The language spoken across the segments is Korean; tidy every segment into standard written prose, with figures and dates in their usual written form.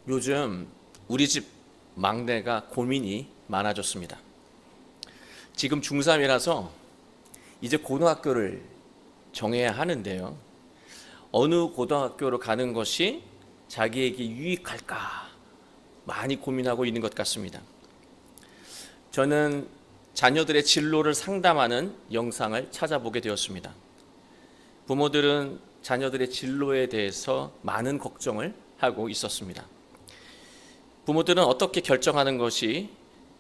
요즘 우리 집 막내가 고민이 많아졌습니다. 지금 중3이라서 이제 고등학교를 정해야 하는데요. 어느 고등학교로 가는 것이 자기에게 유익할까 많이 고민하고 있는 것 같습니다. 저는 자녀들의 진로를 상담하는 영상을 찾아보게 되었습니다. 부모들은 자녀들의 진로에 대해서 많은 걱정을 하고 있었습니다. 부모들은 어떻게 결정하는 것이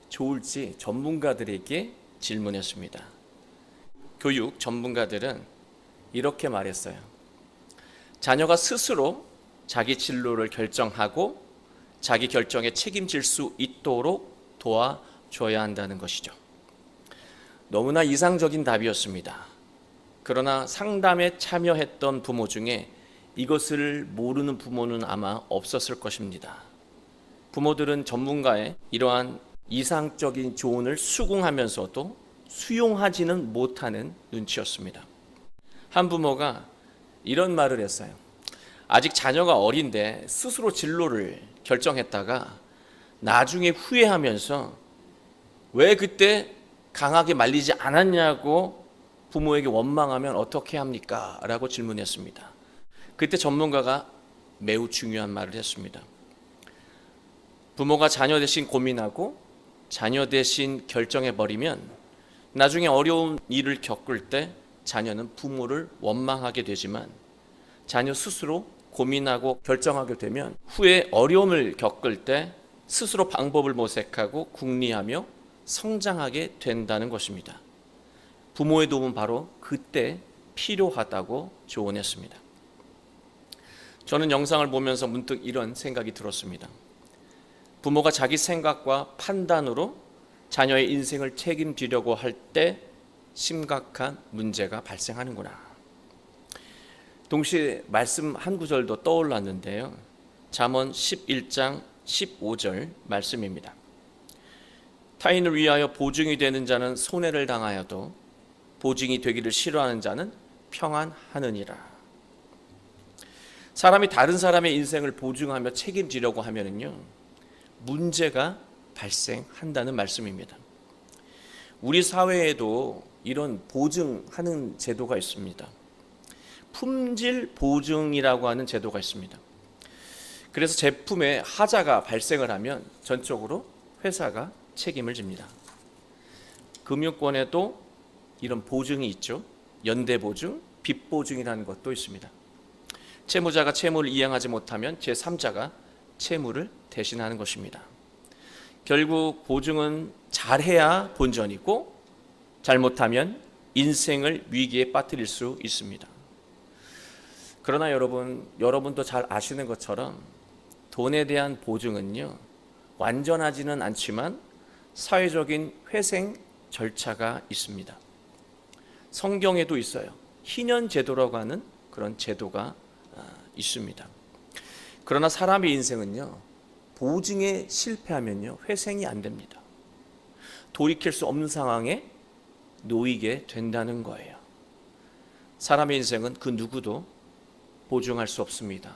좋을지 전문가들에게 질문했습니다. 교육 전문가들은 이렇게 말했어요. 자녀가 스스로 자기 진로를 결정하고 자기 결정에 책임질 수 있도록 도와줘야 한다는 것이죠. 너무나 이상적인 답이었습니다. 그러나 상담에 참여했던 부모 중에 이것을 모르는 부모는 아마 없었을 것입니다. 부모들은 전문가의 이러한 이상적인 조언을 수긍하면서도 수용하지는 못하는 눈치였습니다. 한 부모가 이런 말을 했어요. 아직 자녀가 어린데 스스로 진로를 결정했다가 나중에 후회하면서 왜 그때 강하게 말리지 않았냐고 부모에게 원망하면 어떻게 합니까? 라고 질문했습니다. 그때 전문가가 매우 중요한 말을 했습니다. 부모가 자녀 대신 고민하고 자녀 대신 결정해버리면 나중에 어려운 일을 겪을 때 자녀는 부모를 원망하게 되지만 자녀 스스로 고민하고 결정하게 되면 후에 어려움을 겪을 때 스스로 방법을 모색하고 궁리하며 성장하게 된다는 것입니다. 부모의 도움은 바로 그때 필요하다고 조언했습니다. 저는 영상을 보면서 문득 이런 생각이 들었습니다. 부모가 자기 생각과 판단으로 자녀의 인생을 책임지려고 할 때 심각한 문제가 발생하는구나. 동시에 말씀 한 구절도 떠올랐는데요. 잠언 11장 15절 말씀입니다. 타인을 위하여 보증이 되는 자는 손해를 당하여도 보증이 되기를 싫어하는 자는 평안하느니라. 사람이 다른 사람의 인생을 보증하며 책임지려고 하면은요, 문제가 발생한다는 말씀입니다. 우리 사회에도 이런 보증하는 제도가 있습니다. 품질 보증이라고 하는 제도가 있습니다. 그래서 제품에 하자가 발생을 하면 전적으로 회사가 책임을 집니다. 금융권에도 이런 보증이 있죠. 연대보증, 빚보증이라는 것도 있습니다. 채무자가 채무를 이행하지 못하면 제3자가 채무를 대신하는 것입니다. 결국 보증은 잘해야 본전이고 잘못하면 인생을 위기에 빠뜨릴 수 있습니다. 그러나 여러분도 잘 아시는 것처럼 돈에 대한 보증은요, 완전하지는 않지만 사회적인 회생 절차가 있습니다. 성경에도 있어요. 희년 제도라고 하는 그런 제도가 있습니다. 그러나 사람의 인생은요, 보증에 실패하면요, 회생이 안 됩니다. 돌이킬 수 없는 상황에 놓이게 된다는 거예요. 사람의 인생은 그 누구도 보증할 수 없습니다.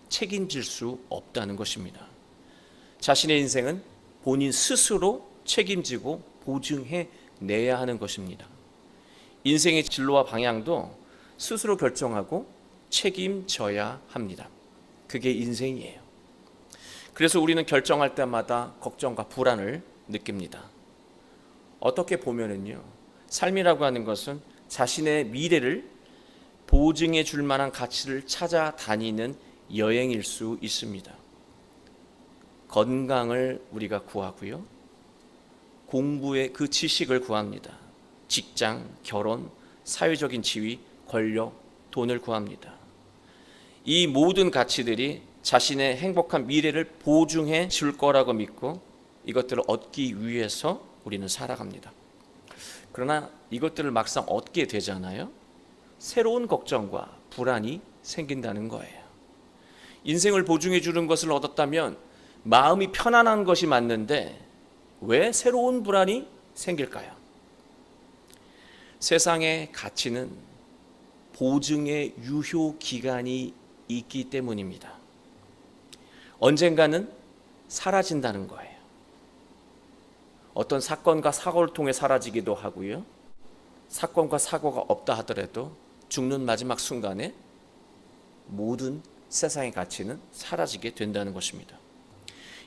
책임질 수 없다는 것입니다. 자신의 인생은 본인 스스로 책임지고 보증해 내야 하는 것입니다. 인생의 진로와 방향도 스스로 결정하고 책임져야 합니다. 그게 인생이에요. 그래서 우리는 결정할 때마다 걱정과 불안을 느낍니다. 어떻게 보면은요, 삶이라고 하는 것은 자신의 미래를 보증해 줄 만한 가치를 찾아다니는 여행일 수 있습니다. 건강을 우리가 구하고요, 공부의 그 지식을 구합니다. 직장, 결혼, 사회적인 지위, 권력, 돈을 구합니다. 이 모든 가치들이 자신의 행복한 미래를 보증해 줄 거라고 믿고 이것들을 얻기 위해서 우리는 살아갑니다. 그러나 이것들을 막상 얻게 되잖아요. 새로운 걱정과 불안이 생긴다는 거예요. 인생을 보증해 주는 것을 얻었다면 마음이 편안한 것이 맞는데 왜 새로운 불안이 생길까요? 세상의 가치는 보증의 유효 기간이 있기 때문입니다. 언젠가는 사라진다는 거예요. 어떤 사건과 사고를 통해 사라지기도 하고요. 사건과 사고가 없다 하더라도 죽는 마지막 순간에 모든 세상의 가치는 사라지게 된다는 것입니다.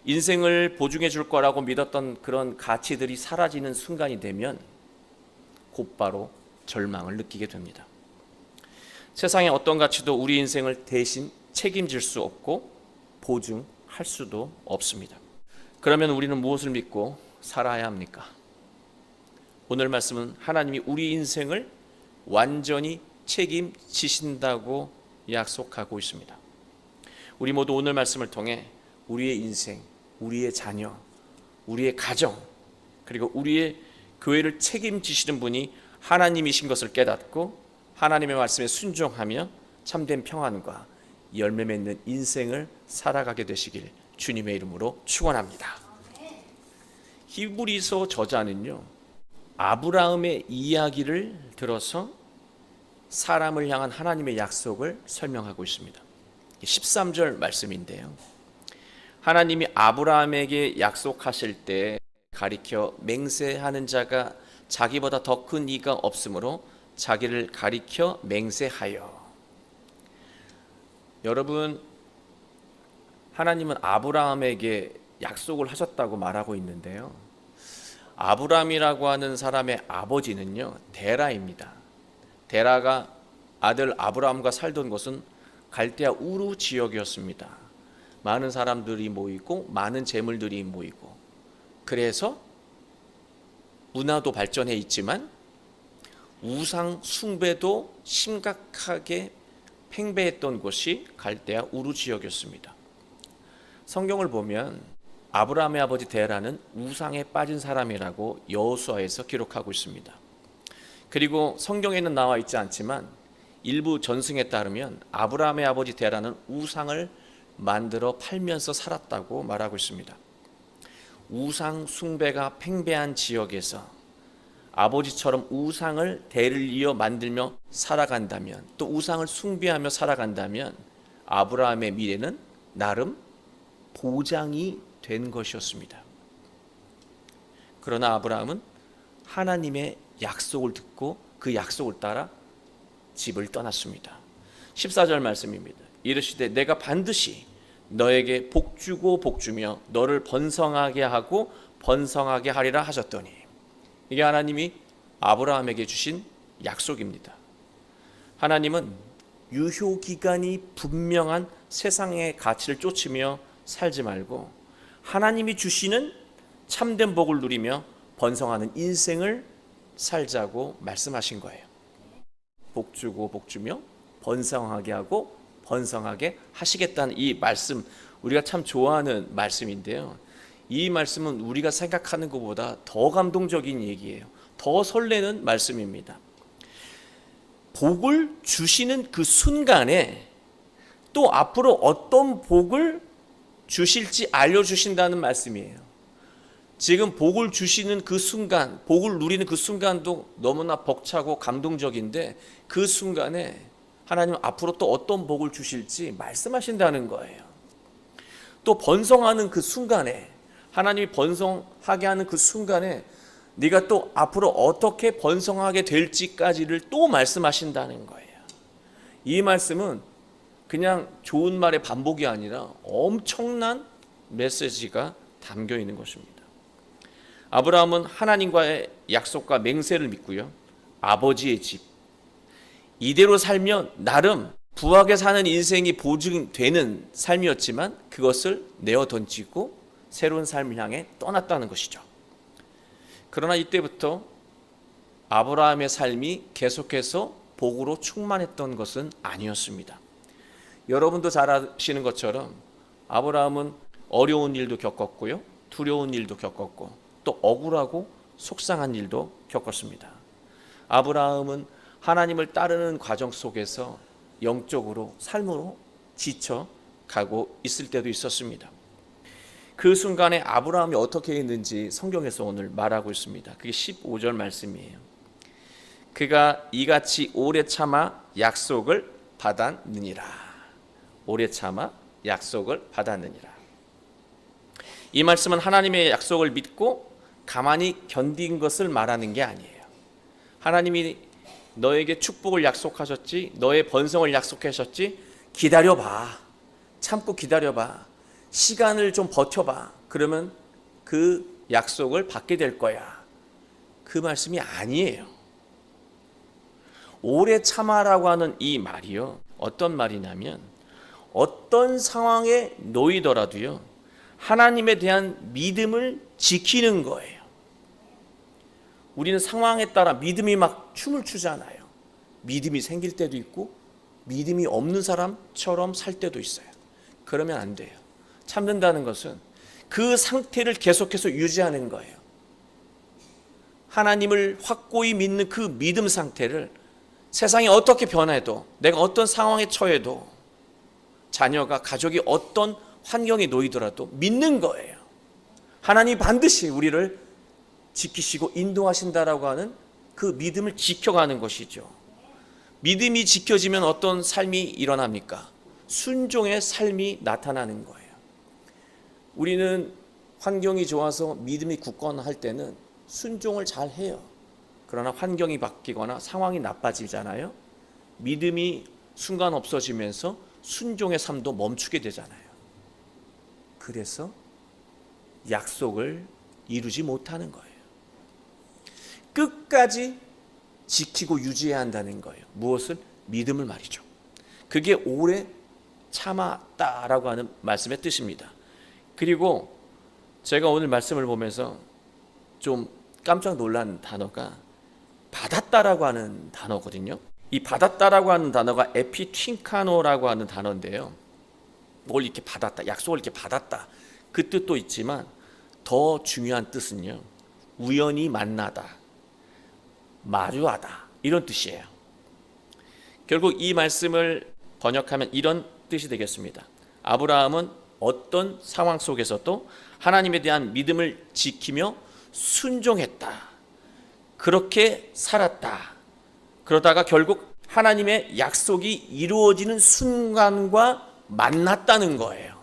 인생을 보증해 줄 거라고 믿었던 그런 가치들이 사라지는 순간이 되면 곧바로 절망을 느끼게 됩니다. 세상의 어떤 가치도 우리 인생을 대신 책임질 수 없고 보증할 수도 없습니다. 그러면 우리는 무엇을 믿고 살아야 합니까? 오늘 말씀은 하나님이 우리 인생을 완전히 책임지신다고 약속하고 있습니다. 우리 모두 오늘 말씀을 통해 우리의 인생, 우리의 자녀, 우리의 가정, 그리고 우리의 교회를 책임지시는 분이 하나님이신 것을 깨닫고 하나님의 말씀에 순종하며 참된 평안과 열매 맺는 인생을 살아가게 되시길 주님의 이름으로 축원합니다. 히브리서 저자는요, 아브라함의 이야기를 들어서 사람을 향한 하나님의 약속을 설명하고 있습니다. 13절 말씀인데요, 하나님이 아브라함에게 약속하실 때 가리켜 맹세하는 자가 자기보다 더 큰 이가 없으므로 자기를 가리켜 맹세하여. 여러분, 하나님은 아브라함에게 약속을 하셨다고 말하고 있는데요, 아브라함이라고 하는 사람의 아버지는요 데라입니다. 데라가 아들 아브라함과 살던 곳은 갈대아 우루 지역이었습니다. 많은 사람들이 모이고 많은 재물들이 모이고, 그래서 문화도 발전해 있지만 우상 숭배도 심각하게 팽배했던 곳이 갈대아 우루 지역이었습니다. 성경을 보면 아브라함의 아버지 데라는 우상에 빠진 사람이라고 여호수아에서 기록하고 있습니다. 그리고 성경에는 나와 있지 않지만 일부 전승에 따르면 아브라함의 아버지 데라는 우상을 만들어 팔면서 살았다고 말하고 있습니다. 우상 숭배가 팽배한 지역에서 아버지처럼 우상을 대를 이어 만들며 살아간다면, 또 우상을 숭배하며 살아간다면 아브라함의 미래는 나름 보장이 된 것이었습니다. 그러나 아브라함은 하나님의 약속을 듣고 그 약속을 따라 집을 떠났습니다. 14절 말씀입니다. 이르시되 내가 반드시 너에게 복주고 복주며 너를 번성하게 하고 번성하게 하리라 하셨더니, 이게 하나님이 아브라함에게 주신 약속입니다. 하나님은 유효기간이 분명한 세상의 가치를 쫓으며 살지 말고 하나님이 주시는 참된 복을 누리며 번성하는 인생을 살자고 말씀하신 거예요. 복주고 복주며 번성하게 하고 번성하게 하시겠다는 이 말씀, 우리가 참 좋아하는 말씀인데요, 이 말씀은 우리가 생각하는 것보다 더 감동적인 얘기예요. 더 설레는 말씀입니다. 복을 주시는 그 순간에 또 앞으로 어떤 복을 주실지 알려주신다는 말씀이에요. 지금 복을 주시는 그 순간, 복을 누리는 그 순간도 너무나 벅차고 감동적인데, 그 순간에 하나님은 앞으로 또 어떤 복을 주실지 말씀하신다는 거예요. 또 번성하는 그 순간에, 하나님이 번성하게 하는 그 순간에 네가 또 앞으로 어떻게 번성하게 될지까지를 또 말씀하신다는 거예요. 이 말씀은 그냥 좋은 말의 반복이 아니라 엄청난 메시지가 담겨 있는 것입니다. 아브라함은 하나님과의 약속과 맹세를 믿고요, 아버지의 집, 이대로 살면 나름 부하게 사는 인생이 보증되는 삶이었지만 그것을 내어 던지고 새로운 삶을 향해 떠났다는 것이죠. 그러나 이때부터 아브라함의 삶이 계속해서 복으로 충만했던 것은 아니었습니다. 여러분도 잘 아시는 것처럼 아브라함은 어려운 일도 겪었고요, 두려운 일도 겪었고, 또 억울하고 속상한 일도 겪었습니다. 아브라함은 하나님을 따르는 과정 속에서 영적으로, 삶으로 지쳐가고 있을 때도 있었습니다. 그 순간에 아브라함이 어떻게 했는지 성경에서 오늘 말하고 있습니다. 그게 15절 말씀이에요. 그가 이같이 오래 참아 약속을 받았느니라. 오래 참아 약속을 받았느니라. 이 말씀은 하나님의 약속을 믿고 가만히 견딘 것을 말하는 게 아니에요. 하나님이 너에게 축복을 약속하셨지, 너의 번성을 약속하셨지, 기다려봐. 참고 기다려봐. 시간을 좀 버텨봐. 그러면 그 약속을 받게 될 거야. 그 말씀이 아니에요. 오래 참아라고 하는 이 말이요, 어떤 말이냐면 어떤 상황에 놓이더라도요, 하나님에 대한 믿음을 지키는 거예요. 우리는 상황에 따라 믿음이 막 춤을 추잖아요. 믿음이 생길 때도 있고 믿음이 없는 사람처럼 살 때도 있어요. 그러면 안 돼요. 참는다는 것은 그 상태를 계속해서 유지하는 거예요. 하나님을 확고히 믿는 그 믿음 상태를 세상이 어떻게 변해도, 내가 어떤 상황에 처해도, 자녀가, 가족이 어떤 환경에 놓이더라도 믿는 거예요. 하나님이 반드시 우리를 지키시고 인도하신다라고 하는 그 믿음을 지켜가는 것이죠. 믿음이 지켜지면 어떤 삶이 일어납니까? 순종의 삶이 나타나는 거예요. 우리는 환경이 좋아서 믿음이 굳건할 때는 순종을 잘 해요. 그러나 환경이 바뀌거나 상황이 나빠지잖아요. 믿음이 순간 없어지면서 순종의 삶도 멈추게 되잖아요. 그래서 약속을 이루지 못하는 거예요. 끝까지 지키고 유지해야 한다는 거예요. 무엇을? 믿음을 말이죠. 그게 오래 참았다라고 하는 말씀의 뜻입니다. 그리고 제가 오늘 말씀을 보면서 좀 깜짝 놀란 단어가 받았다라고 하는 단어거든요. 이 받았다라고 하는 단어가 에피튠카노라고 하는 단어인데요. 뭘 이렇게 받았다, 약속을 이렇게 받았다, 그 뜻도 있지만 더 중요한 뜻은요, 우연히 만나다, 마주하다, 이런 뜻이에요. 결국 이 말씀을 번역하면 이런 뜻이 되겠습니다. 아브라함은 어떤 상황 속에서도 하나님에 대한 믿음을 지키며 순종했다. 그렇게 살았다. 그러다가 결국 하나님의 약속이 이루어지는 순간과 만났다는 거예요.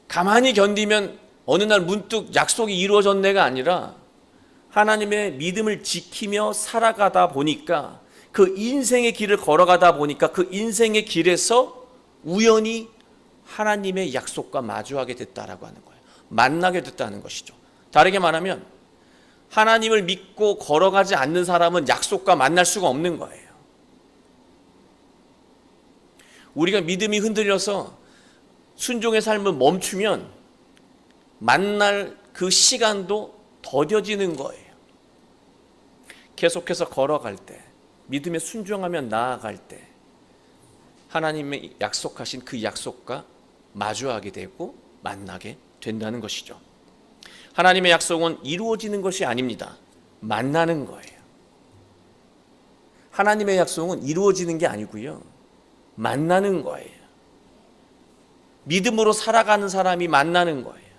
가만히 견디면 어느 날 문득 약속이 이루어졌네가 아니라 하나님의 믿음을 지키며 살아가다 보니까, 그 인생의 길을 걸어가다 보니까 그 인생의 길에서 우연히 하나님의 약속과 마주하게 됐다라고 하는 거예요. 만나게 됐다는 것이죠. 다르게 말하면 하나님을 믿고 걸어가지 않는 사람은 약속과 만날 수가 없는 거예요. 우리가 믿음이 흔들려서 순종의 삶을 멈추면 만날 그 시간도 더뎌지는 거예요. 계속해서 걸어갈 때, 믿음에 순종하며 나아갈 때 하나님의 약속하신 그 약속과 마주하게 되고 만나게 된다는 것이죠. 하나님의 약속은 이루어지는 것이 아닙니다. 만나는 거예요. 하나님의 약속은 이루어지는 게 아니고요, 만나는 거예요. 믿음으로 살아가는 사람이 만나는 거예요.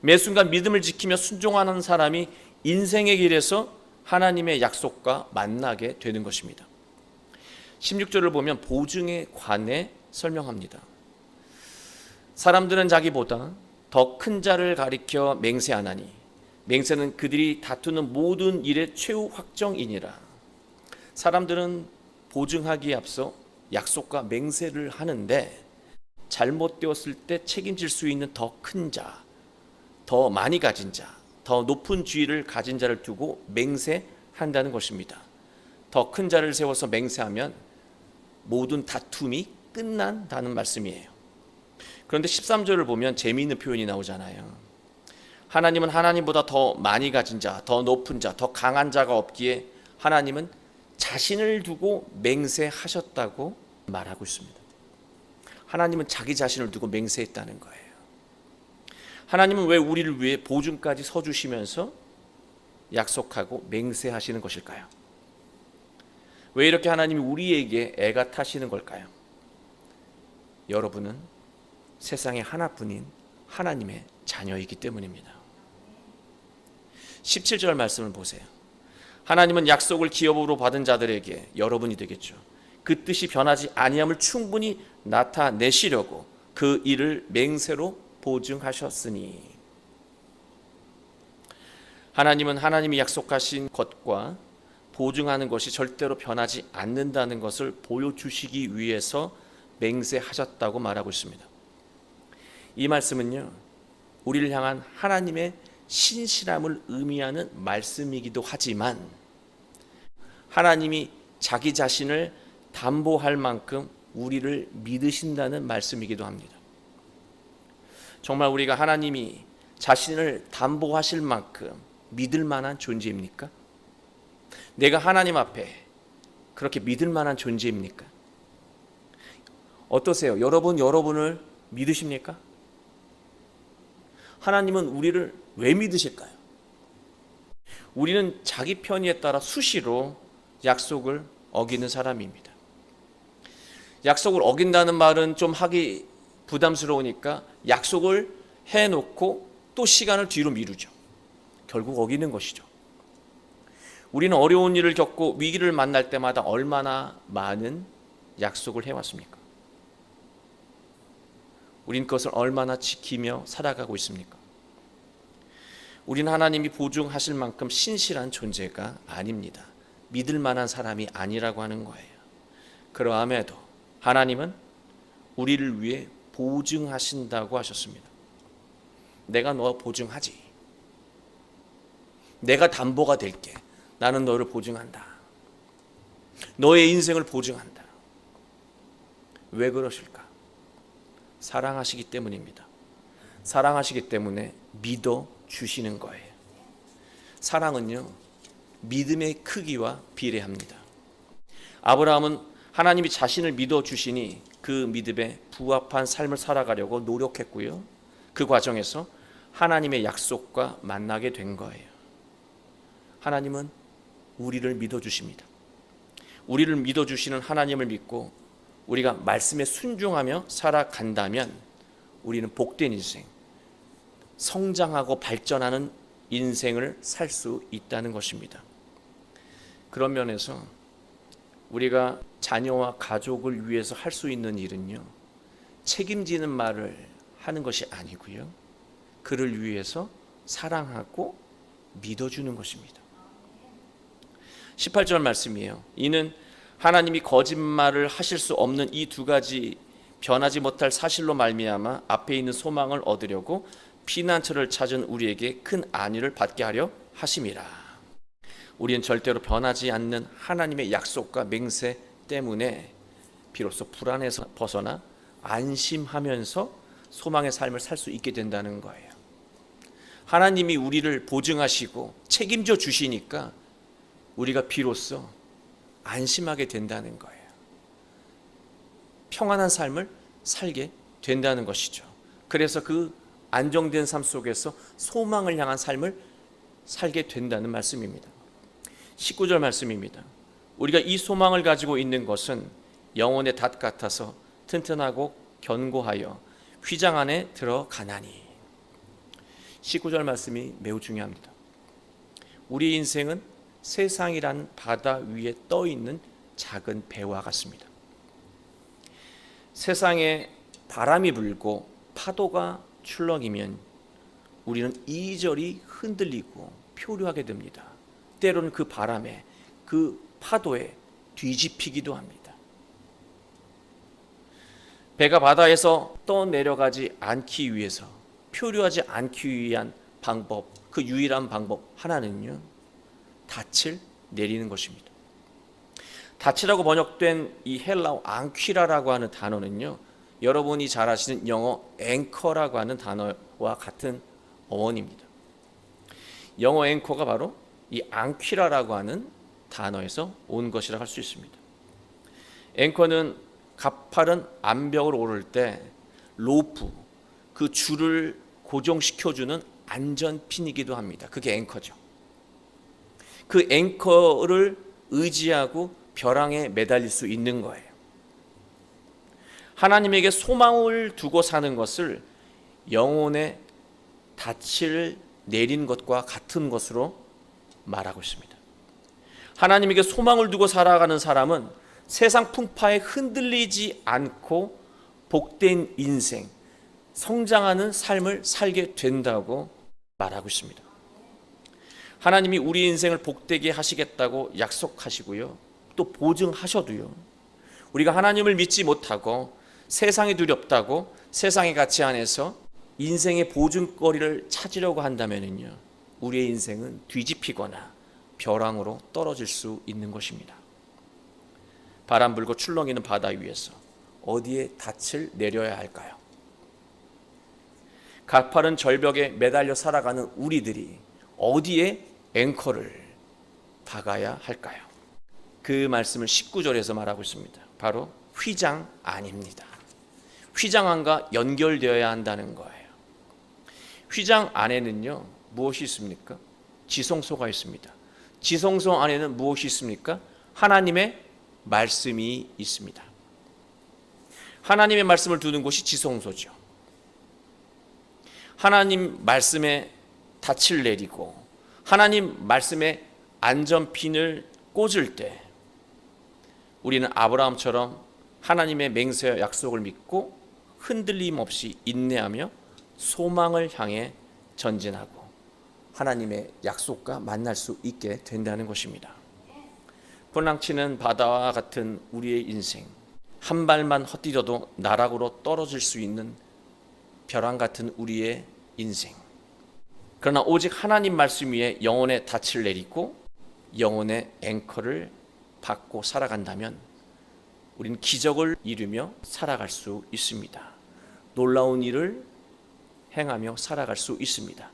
매 순간 믿음을 지키며 순종하는 사람이 인생의 길에서 하나님의 약속과 만나게 되는 것입니다. 16절을 보면 보증에 관해 설명합니다. 사람들은 자기보다 더 큰 자를 가리켜 맹세하나니 맹세는 그들이 다투는 모든 일의 최후 확정이니라. 사람들은 보증하기에 앞서 약속과 맹세를 하는데 잘못되었을 때 책임질 수 있는 더 큰 자, 더 많이 가진 자, 더 높은 지위를 가진 자를 두고 맹세한다는 것입니다. 더 큰 자를 세워서 맹세하면 모든 다툼이 끝난다는 말씀이에요. 그런데 13절을 보면 재미있는 표현이 나오잖아요. 하나님은 하나님보다 더 많이 가진 자, 더 높은 자, 더 강한 자가 없기에 하나님은 자신을 두고 맹세하셨다고 말하고 있습니다. 하나님은 자기 자신을 두고 맹세했다는 거예요. 하나님은 왜 우리를 위해 보증까지 서주시면서 약속하고 맹세하시는 것일까요? 왜 이렇게 하나님이 우리에게 애가 타시는 걸까요? 여러분은 세상에 하나뿐인 하나님의 자녀이기 때문입니다. 17절 말씀을 보세요. 하나님은 약속을 기업으로 받은 자들에게, 여러분이 되겠죠, 그 뜻이 변하지 아니함을 충분히 나타내시려고 그 일을 맹세로 보증하셨으니. 하나님은 하나님이 약속하신 것과 보증하는 것이 절대로 변하지 않는다는 것을 보여주시기 위해서 맹세하셨다고 말하고 있습니다. 이 말씀은요, 우리를 향한 하나님의 신실함을 의미하는 말씀이기도 하지만 하나님이 자기 자신을 담보할 만큼 우리를 믿으신다는 말씀이기도 합니다. 정말 우리가 하나님이 자신을 담보하실 만큼 믿을 만한 존재입니까? 내가 하나님 앞에 그렇게 믿을 만한 존재입니까? 어떠세요? 여러분을 믿으십니까? 하나님은 우리를 왜 믿으실까요? 우리는 자기 편의에 따라 수시로 약속을 어기는 사람입니다. 약속을 어긴다는 말은 좀 하기 부담스러우니까 약속을 해놓고 또 시간을 뒤로 미루죠. 결국 어기는 것이죠. 우리는 어려운 일을 겪고 위기를 만날 때마다 얼마나 많은 약속을 해왔습니까? 우린 그것을 얼마나 지키며 살아가고 있습니까? 우리는 하나님이 보증하실 만큼 신실한 존재가 아닙니다. 믿을 만한 사람이 아니라고 하는 거예요. 그러함에도 하나님은 우리를 위해 보증하신다고 하셨습니다. 내가 너 보증하지. 내가 담보가 될게. 나는 너를 보증한다. 너의 인생을 보증한다. 왜 그러실까? 사랑하시기 때문입니다. 사랑하시기 때문에 믿어 주시는 거예요. 사랑은요, 믿음의 크기와 비례합니다. 아브라함은 하나님이 자신을 믿어 주시니 그 믿음에 부합한 삶을 살아가려고 노력했고요. 그 과정에서 하나님의 약속과 만나게 된 거예요. 하나님은 우리를 믿어 주십니다. 우리를 믿어 주시는 하나님을 믿고 우리가 말씀에 순종하며 살아간다면 우리는 복된 인생, 성장하고 발전하는 인생을 살 수 있다는 것입니다. 그런 면에서 우리가 자녀와 가족을 위해서 할 수 있는 일은요, 책임지는 말을 하는 것이 아니고요, 그를 위해서 사랑하고 믿어주는 것입니다. 18절 말씀이에요. 이는 하나님이 거짓말을 하실 수 없는 이 두 가지 변하지 못할 사실로 말미암아 앞에 있는 소망을 얻으려고 피난처를 찾은 우리에게 큰 안위를 받게 하려 하심이라. 우리는 절대로 변하지 않는 하나님의 약속과 맹세 때문에 비로소 불안에서 벗어나 안심하면서 소망의 삶을 살 수 있게 된다는 거예요. 하나님이 우리를 보증하시고 책임져 주시니까 우리가 비로소 안심하게 된다는 거예요. 평안한 삶을 살게 된다는 것이죠. 그래서 그 안정된 삶 속에서 소망을 향한 삶을 살게 된다는 말씀입니다. 19절 말씀입니다. 우리가 이 소망을 가지고 있는 것은 영혼의 닷 같아서 튼튼하고 견고하여 휘장 안에 들어가나니. 19절 말씀이 매우 중요합니다. 우리 인생은 세상이란 바다 위에 떠 있는 작은 배와 같습니다. 세상에 바람이 불고 파도가 출렁이면 우리는 이리저리 흔들리고 표류하게 됩니다. 때로는 그 바람에, 그 파도에 뒤집히기도 합니다. 배가 바다에서 떠내려가지 않기 위해서, 표류하지 않기 위한 방법, 그 유일한 방법 하나는요, 닻을 내리는 것입니다. 닻이라고 번역된 이 헬라어 앙퀴라라고 하는 단어는요, 여러분이 잘 아시는 영어 앵커라고 하는 단어와 같은 어원입니다. 영어 앵커가 바로 이 앙퀴라라고 하는 단어에서 온 것이라고 할 수 있습니다. 앵커는 가파른 암벽을 오를 때 로프, 그 줄을 고정시켜주는 안전핀이기도 합니다. 그게 앵커죠. 그 앵커를 의지하고 벼랑에 매달릴 수 있는 거예요. 하나님에게 소망을 두고 사는 것을 영혼의 닻을 내린 것과 같은 것으로 말하고 있습니다. 하나님에게 소망을 두고 살아가는 사람은 세상 풍파에 흔들리지 않고 복된 인생, 성장하는 삶을 살게 된다고 말하고 있습니다. 하나님이 우리 인생을 복되게 하시겠다고 약속하시고요, 또 보증하셔도요, 우리가 하나님을 믿지 못하고 세상이 두렵다고 세상의 가치 안에서 인생의 보증거리를 찾으려고 한다면요, 우리의 인생은 뒤집히거나 벼랑으로 떨어질 수 있는 것입니다. 바람 불고 출렁이는 바다 위에서 어디에 닻을 내려야 할까요? 가파른 절벽에 매달려 살아가는 우리들이 어디에 앵커를 박아야 할까요? 그 말씀을 19절에서 말하고 있습니다. 바로 휘장 안입니다. 휘장 안과 연결되어야 한다는 거예요. 휘장 안에는요, 무엇이 있습니까? 지성소가 있습니다. 지성소 안에는 무엇이 있습니까? 하나님의 말씀이 있습니다. 하나님의 말씀을 두는 곳이 지성소죠. 하나님 말씀에 닻을 내리고 하나님 말씀에 안전핀을 꽂을 때 우리는 아브라함처럼 하나님의 맹세와 약속을 믿고 흔들림 없이 인내하며 소망을 향해 전진하고 하나님의 약속과 만날 수 있게 된다는 것입니다. 분랑치는 바다와 같은 우리의 인생, 한 발만 헛디뎌도 나락으로 떨어질 수 있는 벼랑 같은 우리의 인생. 그러나 오직 하나님 말씀 위에 영혼의 닻을 내리고 영혼의 앵커를 받고 살아간다면 우리는 기적을 이루며 살아갈 수 있습니다. 놀라운 일을 행하며 살아갈 수 있습니다.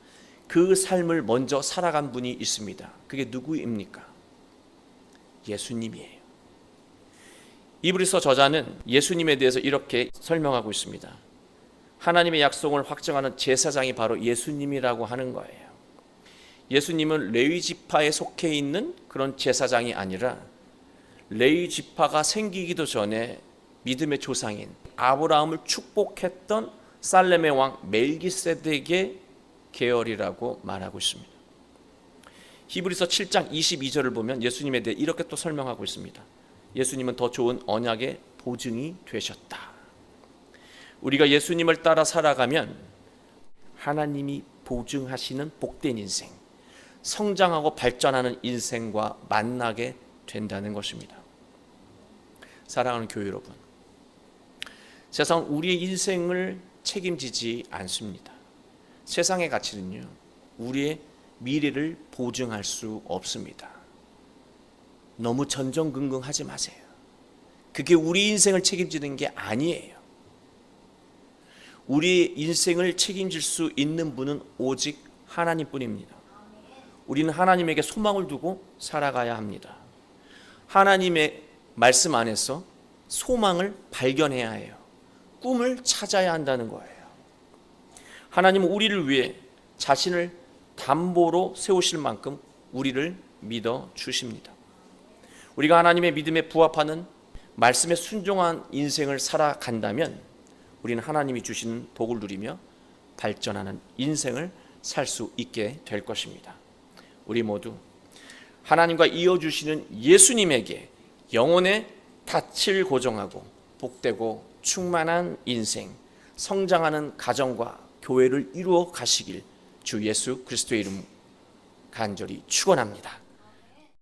그 삶을 먼저 살아간 분이 있습니다. 그게 누구입니까? 예수님이에요. 이브리서 저자는 예수님에 대해서 이렇게 설명하고 있습니다. 하나님의 약속을 확정하는 제사장이 바로 예수님이라고 하는 거예요. 예수님은 레위 지파에 속해 있는 그런 제사장이 아니라 레위 지파가 생기기도 전에 믿음의 조상인 아브라함을 축복했던 살렘의 왕 멜기세덱의 계열이라고 말하고 있습니다. 히브리서 7장 22절을 보면 예수님에 대해 이렇게 또 설명하고 있습니다. 예수님은 더 좋은 언약의 보증이 되셨다. 우리가 예수님을 따라 살아가면 하나님이 보증하시는 복된 인생, 성장하고 발전하는 인생과 만나게 된다는 것입니다. 사랑하는 교회 여러분, 세상은 우리의 인생을 책임지지 않습니다. 세상의 가치는요, 우리의 미래를 보증할 수 없습니다. 너무 전전긍긍하지 마세요. 그게 우리 인생을 책임지는 게 아니에요. 우리의 인생을 책임질 수 있는 분은 오직 하나님뿐입니다. 우리는 하나님에게 소망을 두고 살아가야 합니다. 하나님의 말씀 안에서 소망을 발견해야 해요. 꿈을 찾아야 한다는 거예요. 하나님은 우리를 위해 자신을 담보로 세우실 만큼 우리를 믿어 주십니다. 우리가 하나님의 믿음에 부합하는 말씀에 순종한 인생을 살아간다면 우리는 하나님이 주시는 복을 누리며 발전하는 인생을 살 수 있게 될 것입니다. 우리 모두 하나님과 이어주시는 예수님에게 영혼의 닻을 고정하고 복되고 충만한 인생, 성장하는 가정과 교회를 이루어 가시길 주 예수 그리스도의 이름 간절히 축원합니다.